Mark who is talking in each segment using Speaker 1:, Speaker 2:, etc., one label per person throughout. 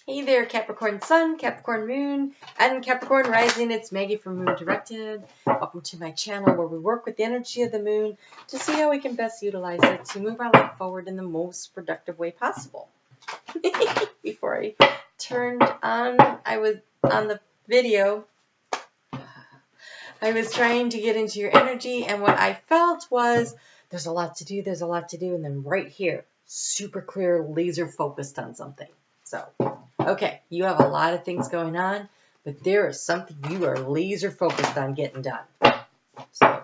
Speaker 1: Hey there, Capricorn Sun, Capricorn Moon, and Capricorn Rising. It's Maggie from Moon Directed. Welcome to my channel where we work with the energy of the moon to see how we can best utilize it to move our life forward in the most productive way possible. Before I turned on, I was on the video. I was trying to get into your energy, and what I felt was there's a lot to do, and then right here, super clear, laser focused on something. So, okay, you have a lot of things going on, but there is something you are laser focused on getting done. So,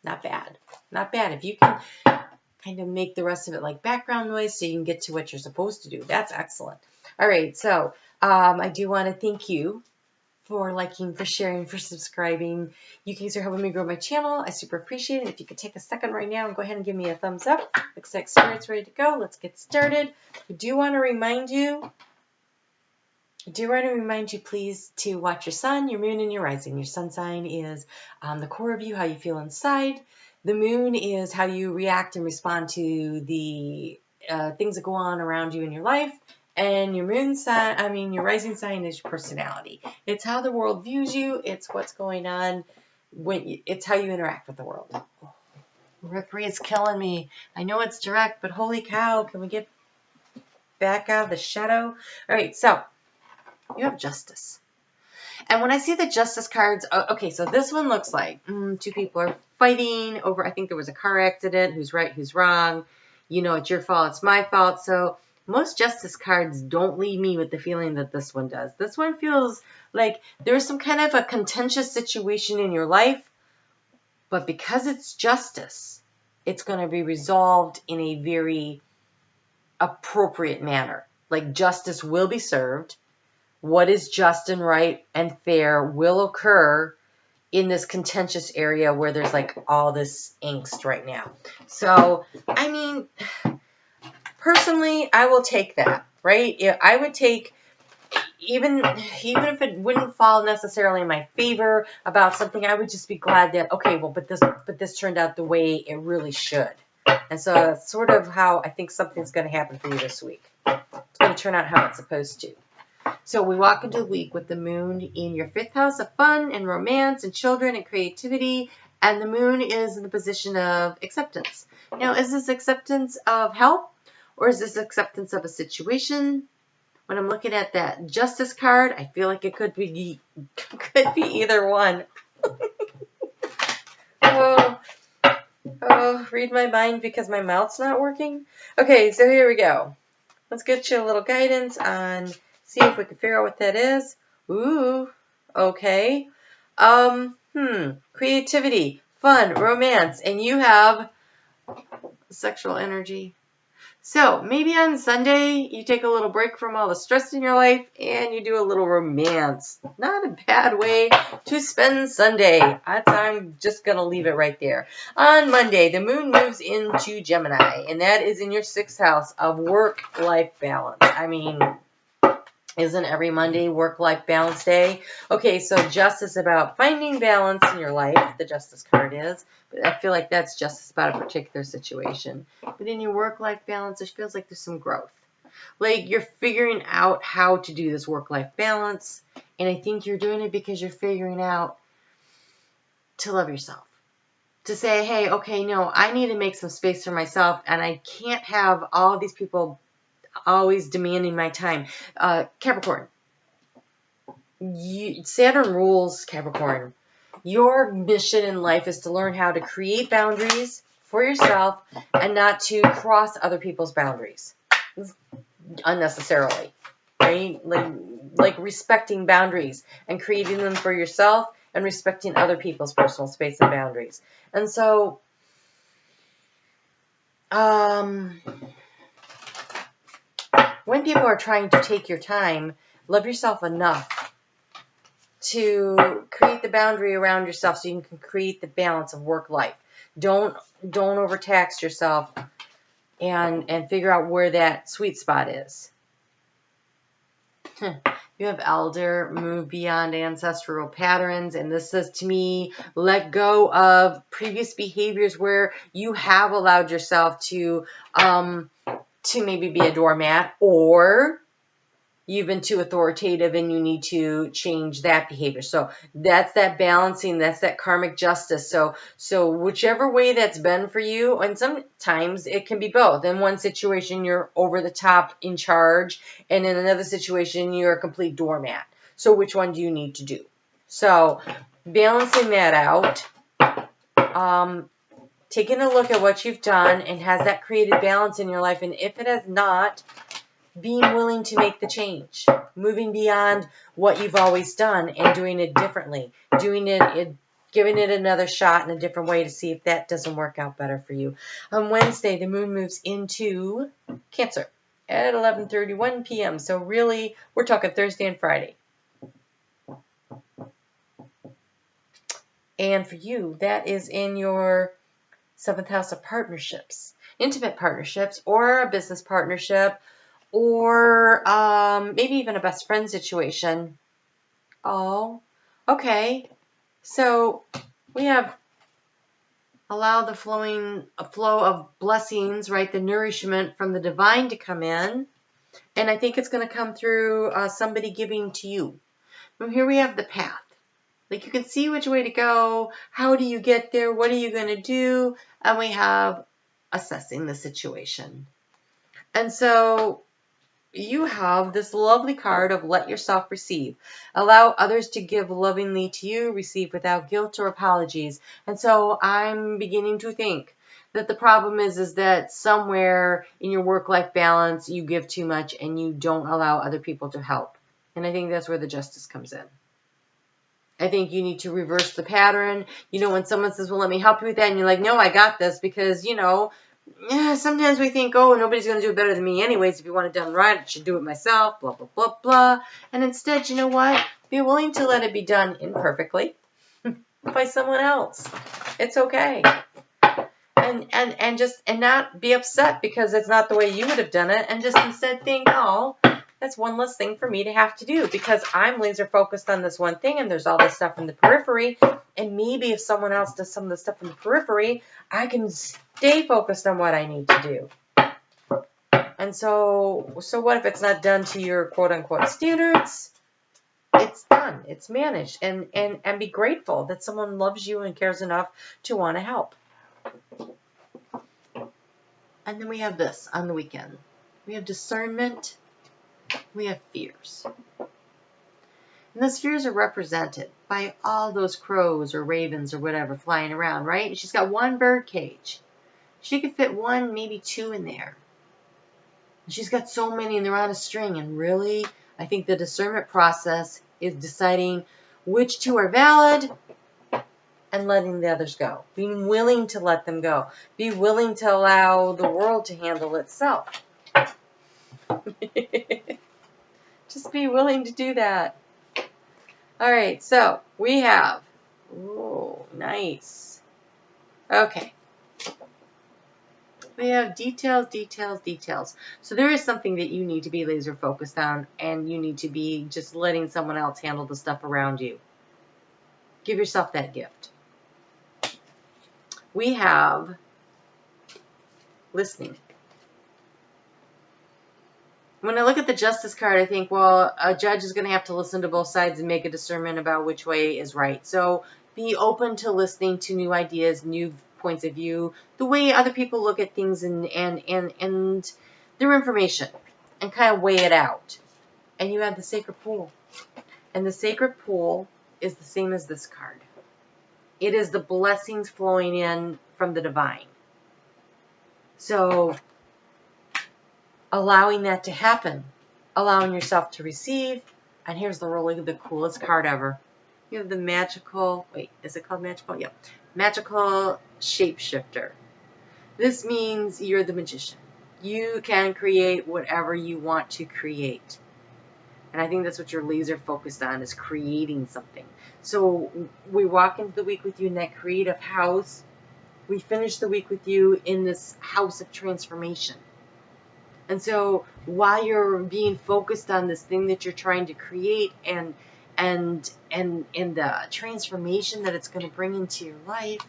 Speaker 1: not bad. Not bad. If you can kind of make the rest of it like background noise so you can get to what you're supposed to do, that's excellent. All right, so I do want to thank you for liking, for sharing, for subscribing. You guys are helping me grow my channel. I super appreciate it. If you could take a second right now and go ahead and give me a thumbs up. Looks like Spirit's ready to go. Let's get started. I do want to remind you, please, to watch your sun, your moon, and your rising. Your sun sign is the core of you, how you feel inside. The moon is how you react and respond to the things that go on around you in your life. And your moon sign, your rising sign is your personality. It's how the world views you. It's what's going on. It's how you interact with the world. Oh, Mercury is killing me. I know it's direct, but holy cow, can we get back out of the shadow? All right, so you have Justice. And when I see the Justice cards, okay, so this one looks like two people are fighting over, I think there was a car accident, who's right, who's wrong. You know, it's your fault, it's my fault. So most Justice cards don't leave me with the feeling that this one does. This one feels like there's some kind of a contentious situation in your life, but because it's Justice, it's going to be resolved in a very appropriate manner. Like justice will be served. What is just and right and fair will occur in this contentious area where there's like all this angst right now. So, personally, I will take that, right? I would take, even if it wouldn't fall necessarily in my favor about something, I would just be glad that, okay, well, but this turned out the way it really should. And so that's sort of how I think something's going to happen for you this week. It's going to turn out how it's supposed to. So we walk into the week with the moon in your 5th house of fun and romance and children and creativity. And the moon is in the position of acceptance. Now, is this acceptance of help? Or is this acceptance of a situation? When I'm looking at that Justice card, I feel like it could be either one. Oh, read my mind because my mouth's not working. Okay, so here we go. Let's get you a little guidance on, see if we can figure out what that is. Ooh, okay. Creativity, fun, romance, and you have sexual energy. So maybe on Sunday you take a little break from all the stress in your life and you do a little romance. Not a bad way to spend Sunday. I'm just going to leave it right there. On Monday, the moon moves into Gemini, and that is in your 6th house of work-life balance. Isn't every Monday work-life balance day? Okay, so justice about finding balance in your life, the Justice card is. But I feel like that's justice about a particular situation. But in your work-life balance, it feels like there's some growth. Like you're figuring out how to do this work-life balance. And I think you're doing it because you're figuring out to love yourself. To say, hey, okay, no, I need to make some space for myself. And I can't have all these people always demanding my time. Capricorn. Saturn rules Capricorn. Your mission in life is to learn how to create boundaries for yourself and not to cross other people's boundaries unnecessarily, right? Like respecting boundaries and creating them for yourself and respecting other people's personal space and boundaries. And so, when people are trying to take your time, love yourself enough to create the boundary around yourself so you can create the balance of work-life. Don't overtax yourself and figure out where that sweet spot is. You have Elder, move beyond ancestral patterns, and this says to me, let go of previous behaviors where you have allowed yourself to maybe be a doormat, or you've been too authoritative and you need to change that behavior. So that's that balancing, that's that karmic justice. So whichever way that's been for you, and sometimes it can be both. In one situation, you're over the top in charge, and in another situation, you're a complete doormat. So which one do you need to do? So balancing that out, taking a look at what you've done, and has that created balance in your life? And if it has not, being willing to make the change, moving beyond what you've always done and doing it differently, giving it another shot in a different way to see if that doesn't work out better for you. On Wednesday, the moon moves into Cancer at 11:31 p.m. So really, we're talking Thursday and Friday. And for you, that is in your 7th house of partnerships, intimate partnerships, or a business partnership, or maybe even a best friend situation. Oh, okay. So we have allow the flow of blessings, right? The nourishment from the divine to come in. And I think it's going to come through somebody giving to you. From here we have the path. Like, you can see which way to go. How do you get there? What are you going to do? And we have assessing the situation. And so you have this lovely card of let yourself receive. Allow others to give lovingly to you, receive without guilt or apologies. And so I'm beginning to think that the problem is that somewhere in your work-life balance, you give too much and you don't allow other people to help. And I think that's where the justice comes in. I think you need to reverse the pattern. You know, when someone says, well, let me help you with that, and you're like, no, I got this, because, you know, sometimes we think, oh, nobody's going to do it better than me anyways. If you want it done right, I should do it myself, blah, blah, blah, blah. And instead, you know what? Be willing to let it be done imperfectly by someone else. It's okay. And not be upset because it's not the way you would have done it, and just instead think, oh, that's one less thing for me to have to do, because I'm laser focused on this one thing and there's all this stuff in the periphery. And maybe if someone else does some of the stuff in the periphery, I can stay focused on what I need to do. And so what if it's not done to your quote unquote standards? It's done. It's managed. And be grateful that someone loves you and cares enough to want to help. And then we have this on the weekend. We have discernment. We have fears. And those fears are represented by all those crows or ravens or whatever flying around, right? And she's got one bird cage. She could fit one, maybe two in there. And she's got so many and they're on a string. And really, I think the discernment process is deciding which two are valid and letting the others go. Being willing to let them go. Be willing to allow the world to handle itself. Just be willing to do that. All right, so we have, oh, nice. Okay. We have details, details, details. So there is something that you need to be laser focused on, and you need to be just letting someone else handle the stuff around you. Give yourself that gift. We have listening. When I look at the Justice card, I think, well, a judge is going to have to listen to both sides and make a discernment about which way is right. So be open to listening to new ideas, new points of view, the way other people look at things and their information, and kind of weigh it out. And you have the Sacred Pool. And the Sacred Pool is the same as this card. It is the blessings flowing in from the divine. So allowing that to happen, allowing yourself to receive, and here's the coolest card ever. You have the magical, wait, is it called magical? Yeah, magical shapeshifter. This means you're the magician. You can create whatever you want to create. And I think that's what you're laser focused on, is creating something. So we walk into the week with you in that creative house. We finish the week with you in this house of transformation. And so while you're being focused on this thing that you're trying to create and the transformation that it's going to bring into your life,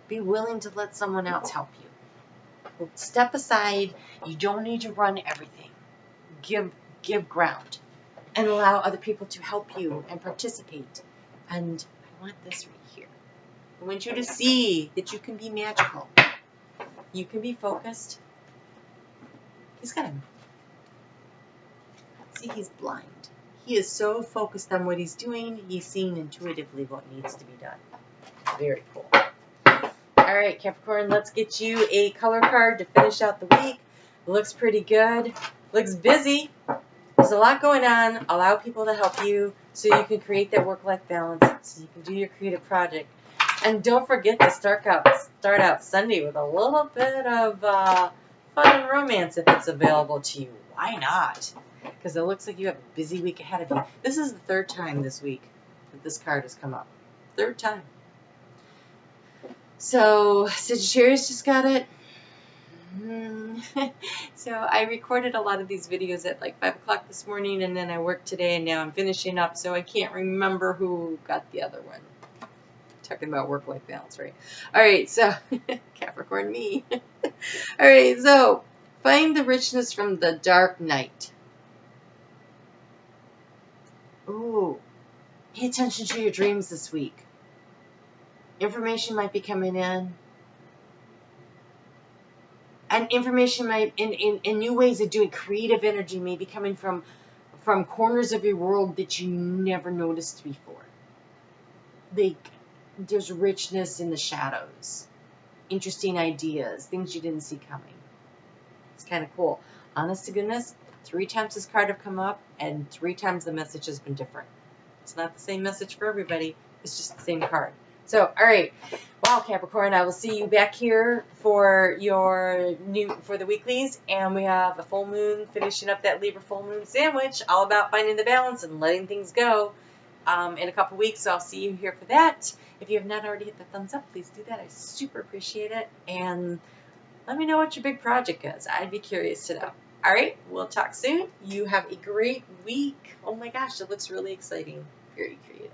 Speaker 1: be willing to let someone else help you. Step aside. You don't need to run everything. give ground and allow other people to help you and participate. And I want this right here. I want you to see that you can be magical. You can be focused. He's got him. See, he's blind. He is so focused on what he's doing, he's seeing intuitively what needs to be done. Very cool. All right, Capricorn, let's get you a color card to finish out the week. Looks pretty good. Looks busy. There's a lot going on. Allow people to help you so you can create that work-life balance, so you can do your creative project. And don't forget to start out Sunday with a little bit of fun and romance if it's available to you. Why not? Because it looks like you have a busy week ahead of you. This is the third time this week that this card has come up. Third time. So, Sagittarius just got it. So, I recorded a lot of these videos at like 5 o'clock this morning, and then I worked today, and now I'm finishing up, so I can't remember who got the other one. Talking about work-life balance, right? All right, so, Capricorn me. All right, so, find the richness from the dark night. Ooh, pay attention to your dreams this week. Information might be coming in. And information might, in new ways of doing creative energy may be coming from corners of your world that you never noticed before. There's richness in the shadows. Interesting ideas, things you didn't see coming. It's kind of cool. Honest to goodness, 3 times this card have come up, and 3 times the message has been different. It's not the same message for everybody. It's just the same card. So, all right. Wow, Capricorn, I will see you back here for the weeklies, and we have a full moon finishing up that Libra full moon sandwich, all about finding the balance and letting things go. In a couple weeks, so I'll see you here for that. If you have not already hit the thumbs up, please do that. I super appreciate it, and let me know what your big project is. I'd be curious to know. All right, we'll talk soon. You have a great week. Oh my gosh, it looks really exciting. Very creative.